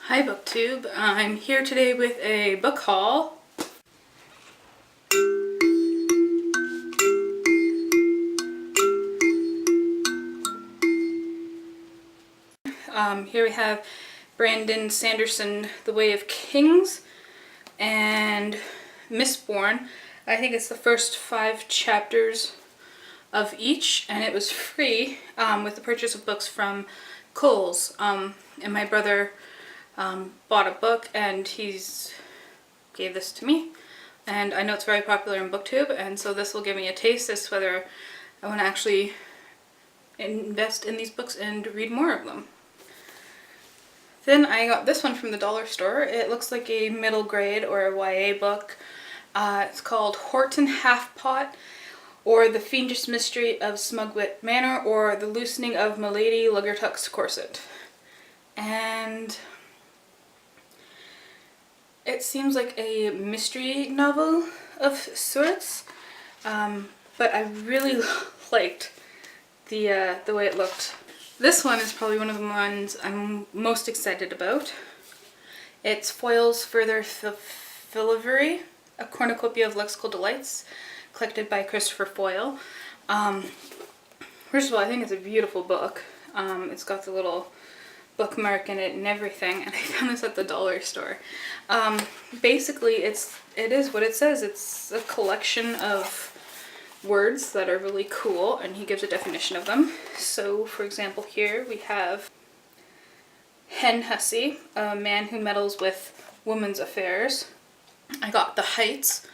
Hi BookTube, I'm here today with a book haul. Here we have Brandon Sanderson, The Way of Kings, and Mistborn. I think it's the first 5 chapters of each, and it was free with the purchase of books from Kohl's. And my brother bought a book and he's gave this to me, and I know it's very popular in BookTube, and so this will give me a taste as to whether I want to actually invest in these books and read more of them. Then I got this one from the dollar store. It looks like a middle grade or a YA book. It's called Horton Halfpot, or The Fiendish Mystery of Smugwit Manor, or The Loosening of Milady Luggertuck's Corset. And it seems like a mystery novel of sorts, but I really liked the way it looked. This one is probably one of the ones I'm most excited about. It's Foyle's Further Filivery, a cornucopia of lexical delights, collected by Christopher Foyle. First of all, I think it's a beautiful book. It's got the little bookmark in it and everything, and I found this at the dollar store. Basically, it is what it says. It's a collection of words that are really cool, and he gives a definition of them. So, for example, here we have hen hussy, a man who meddles with women's affairs. I got The Heights,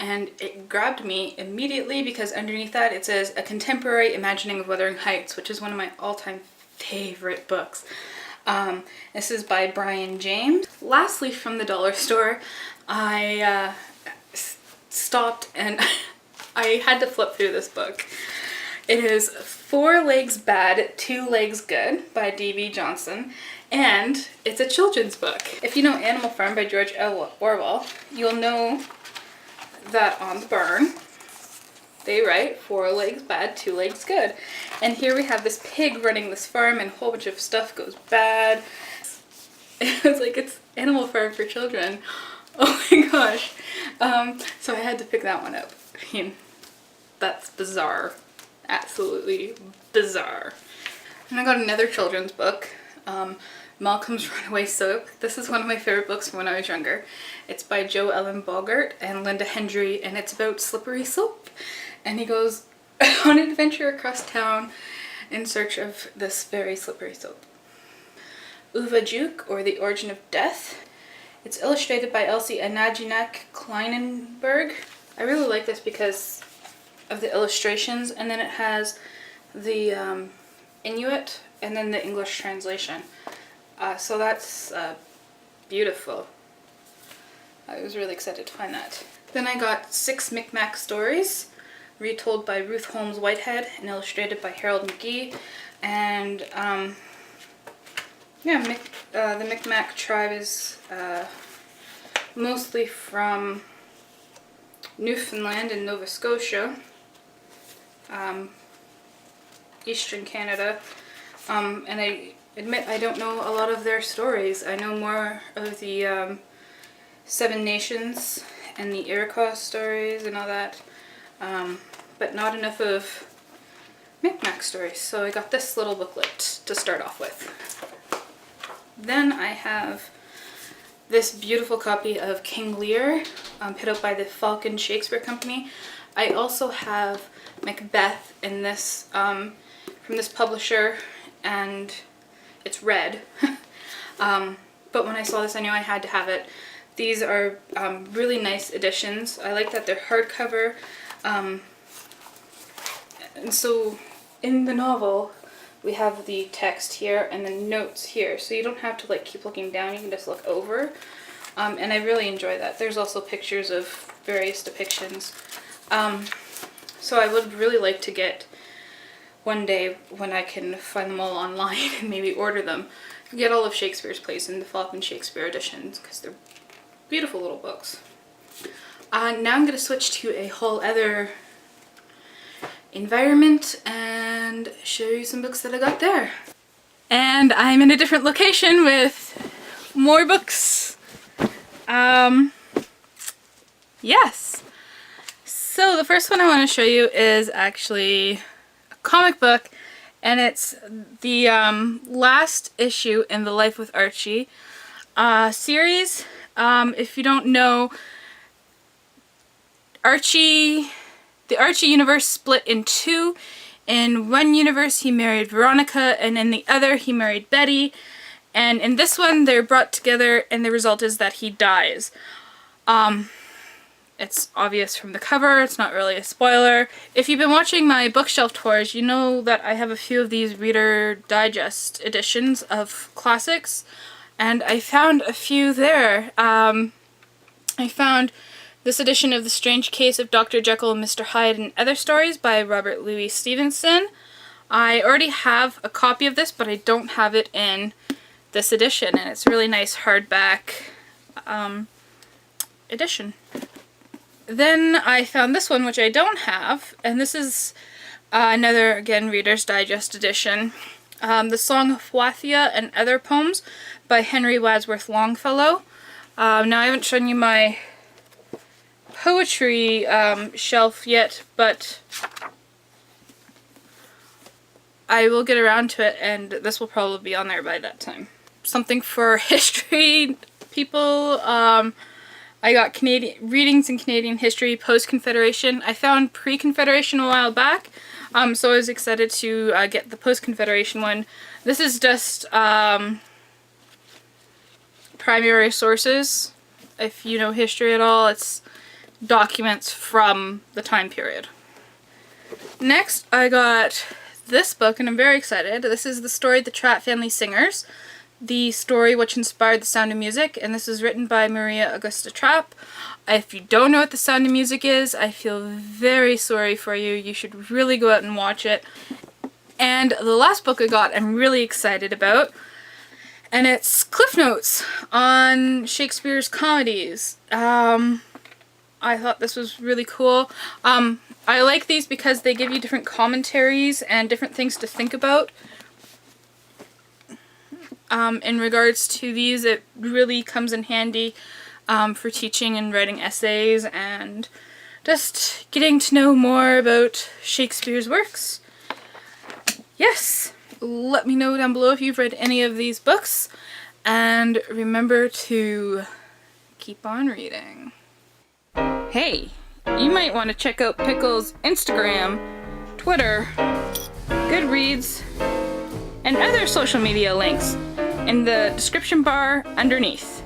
and it grabbed me immediately because underneath that it says A Contemporary Imagining of Wuthering Heights, which is one of my all-time favorite books. This is by Brian James. Lastly, from the dollar store, I stopped and I had to flip through this book. It is 4 Legs Bad, 2 Legs Good by D.B. Johnson, and it's a children's book. If you know Animal Farm by George L. Orwell, you'll know that on the barn they write 4 legs bad, 2 legs good. And here we have this pig running this farm and a whole bunch of stuff goes bad. It's like it's Animal Farm for children. Oh my gosh. So I had to pick that one up. I mean, that's bizarre. Absolutely bizarre. And I got another children's book, Malcolm's Runaway Soap. This is one of my favorite books from when I was younger. It's by Joe Ellen Bogart and Linda Hendry, and it's about slippery soap. And he goes on an adventure across town in search of this very slippery soap. Uva Juke, or The Origin of Death. It's illustrated by Elsie Anajinak Kleinenberg. I really like this because of the illustrations, and then it has the Inuit and then the English translation. So that's beautiful. I was really excited to find that. Then I got 6 Micmac Stories, retold by Ruth Holmes Whitehead and illustrated by Harold McGee. And yeah, the Micmac tribe is mostly from Newfoundland and Nova Scotia, Eastern Canada, and I admit I don't know a lot of their stories. I know more of the 7 Nations and the Iroquois stories and all that, but not enough of Micmac stories, so I got this little booklet to start off with. Then I have this beautiful copy of King Lear, put out by the Falcon Shakespeare Company. I also have Macbeth in this, from this publisher, and it's red. But when I saw this I knew I had to have it. These are really nice editions. I like that they're hardcover. And so in the novel we have the text here and the notes here, so you don't have to like keep looking down, you can just look over. And I really enjoy that. There's also pictures of various depictions. So I would really like to get one day when I can find them all online and maybe order them, get all of Shakespeare's plays in the Falcon Shakespeare editions because they're beautiful little books. Now I'm going to switch to a whole other environment and show you some books that I got there. And I'm in a different location with more books. Yes. So the first one I want to show you is actually a comic book, and it's the last issue in the Life with Archie series. If you don't know, the Archie universe split in two. In one universe he married Veronica, and in the other he married Betty. And in this one they're brought together, and the result is that he dies. It's obvious from the cover, it's not really a spoiler. If you've been watching my bookshelf tours, you know that I have a few of these Reader Digest editions of classics, and I found a few there. I found this edition of The Strange Case of Dr. Jekyll and Mr. Hyde and Other Stories by Robert Louis Stevenson. I already have a copy of this, but I don't have it in this edition, and it's a really nice hardback edition. Then I found this one, which I don't have, and this is another, again, Reader's Digest edition. The Song of Wathia and Other Poems by Henry Wadsworth Longfellow. Now I haven't shown you my poetry shelf yet, but I will get around to it, and this will probably be on there by that time. Something for history people. I got readings in Canadian history post-Confederation. I found pre-Confederation a while back, so I was excited to get the post-Confederation one. This is just primary sources. If you know history at all, it's documents from the time period. Next, I got this book, and I'm very excited. This is The Story of the Trapp Family Singers, the story which inspired The Sound of Music, and this is written by Maria Augusta Trapp. If you don't know what The Sound of Music is, I feel very sorry for you. You should really go out and watch it. And the last book I got I'm really excited about, and it's Cliff Notes on Shakespeare's comedies. I thought this was really cool. I like these because they give you different commentaries and different things to think about. In regards to these, it really comes in handy for teaching and writing essays and just getting to know more about Shakespeare's works. Yes, let me know down below if you've read any of these books, and remember to keep on reading. Hey, you might want to check out Pickle's Instagram, Twitter, Goodreads, and other social media links in the description bar underneath.